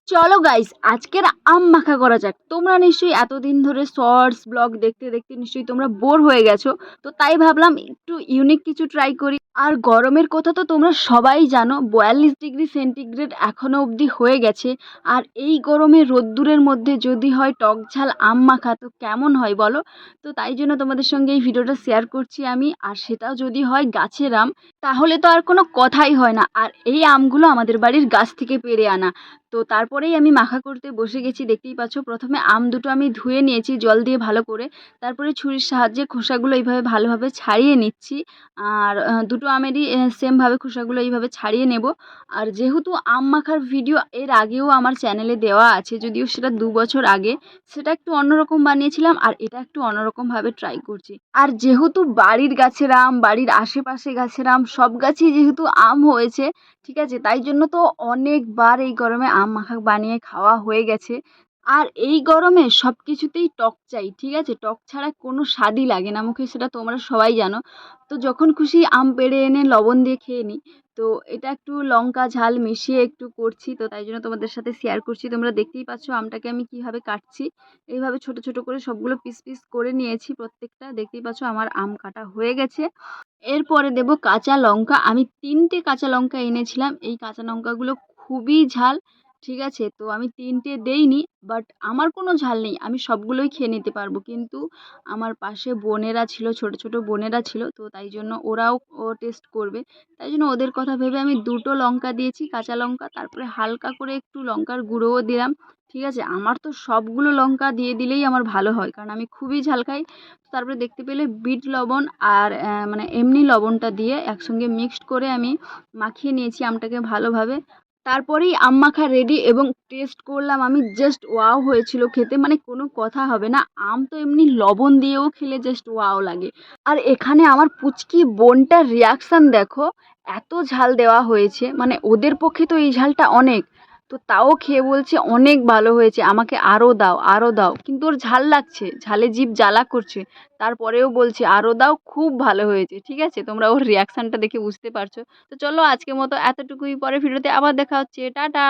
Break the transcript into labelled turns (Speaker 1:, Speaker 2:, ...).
Speaker 1: চলো গাইস, আজকের আম মাখা করা যাক। তোমরা নিশ্চয়ই এতদিন ধরে শর্টস ব্লগ দেখতে দেখতে নিশ্চয়ই তোমরা বোর হয়ে গেছো। তো তাই ভাবলাম একটু ইউনিক কিছু ট্রাই করি। আর গরমের কথা তো তোমরা সবাই জানো, 42 ডিগ্রি সেন্টিগ্রেড এখনো অবধি হয়ে গেছে। আর এই গরমে রোদ্দুরের মধ্যে যদি হয় টক ঝাল আম মাখা, তো কেমন হয় বলো? তো তাই জন্য তোমাদের সঙ্গে এই ভিডিওটা শেয়ার করছি আমি। আর সেটাও যদি হয় গাছের আম, তাহলে তো আর কোনো কথাই হয় না। আর এই আমগুলো আমাদের বাড়ির গাছ থেকে পেড়ে আনা। তো তারপরেই আমি মাখা করতে বসে গেছি, দেখতেই পাচ্ছ। প্রথমে আম দুটো আমি ধুয়ে নিয়েছি জল দিয়ে ভালো করে। তারপরে ছুরির সাহায্যে খোসাগুলো এইভাবে ভালোভাবে ছাড়িয়ে নিচ্ছি। আর দুটো আমেরই সেমভাবে খোসাগুলো এইভাবে ছাড়িয়ে নেব। আর যেহেতু আম মাখার ভিডিও এর আগেও আমার চ্যানেলে দেওয়া আছে, যদিও সেটা 2 বছর আগে, সেটা একটু অন্যরকম বানিয়েছিলাম। আর এটা একটু অন্যরকমভাবে ট্রাই করছি। আর যেহেতু বাড়ির গাছের আম, বাড়ির আশেপাশে গাছের আম, সব গাছেই যেহেতু আম হয়েছে, ঠিক আছে, তাই জন্য তো অনেকবার এই গরমে আম মাখা বানিয়ে খাওয়া হয়ে গেছে। আর এই গরমে সব কিছুতেই টক চাই, ঠিক আছে, টক ছাড়া কোনো স্বাদই লাগে না মুখে, সেটা তোমরা সবাই জানো। তো যখন খুশি আম পেড়ে এনে লবণ দিয়ে খেয়ে নিই। তো এটা একটু লঙ্কা ঝাল মিশিয়ে একটু করছি, তো তাই জন্য তোমাদের সাথে শেয়ার করছি। তোমরা দেখতেই পাচ্ছ আমটাকে আমি কিভাবে কাটছি। এইভাবে ছোট ছোট করে সবগুলো পিস পিস করে নিয়েছি প্রত্যেকটা, দেখতেই পাচ্ছ আমার আম কাটা হয়ে গেছে। এরপরে দেব কাঁচা লঙ্কা। আমি 3টে কাঁচা লঙ্কা এনেছিলাম। এই কাঁচা লঙ্কাগুলো খুবই ঝাল, ঠিক আছে। তো আমি 3টে দেইনি, বাট আমার কোনো ঝাল নেই, আমি সবগুলোই খেয়ে নিতে পারবো। কিন্তু আমার পাশে বোনেরা ছিল, ছোট ছোট বোনেরা ছিল, তো তাই জন্য ওরাও টেস্ট করবে। তাই জন্য ওদের কথা ভেবে আমি 2টো লঙ্কা দিয়েছি, কাঁচা লঙ্কা। তারপরে হালকা করে একটু লঙ্কার গুঁড়োও দিলাম, ঠিক আছে। আমার তো সবগুলো লঙ্কা দিয়ে দিলেই আমার ভালো হয়, কারণ আমি খুবই ঝাল খাই। তারপরে দেখতে পেলে বিট লবণ আর মানে এমনি লবণটা দিয়ে একসঙ্গে মিক্সড করে আমি মাখিয়ে নিয়েছি আমটাকে ভালোভাবে। তারপরেই আম মাখা রেডি, এবং টেস্ট করলাম আমি, জাস্ট ওয়াও হয়েছিল খেতে, মানে কোনো কথা হবে না। আম তো এমনি লবণ দিয়েও খেলে জাস্ট ওয়াও লাগে। আর এখানে আমার পুচকি বোনটার রিয়াকশান দেখো, এত ঝাল দেওয়া হয়েছে, মানে ওদের পক্ষে তো এই ঝালটা অনেক। তো তাও খেয়ে বলছে অনেক ভালো হয়েছে, আমাকে আরও দাও আরও দাও। কিন্তু ওর ঝাল লাগছে, ঝালে জিভ জ্বালা করছে, তারপরেও বলছে আরও দাও, খুব ভালো হয়েছে, ঠিক আছে। তোমরা ওর রিয়াকশানটা দেখে বুঝতে পারছো। তো চলো আজকের মতো এতটুকুই, পরে ভিডিওতে আবার দেখা হচ্ছে, টাটা।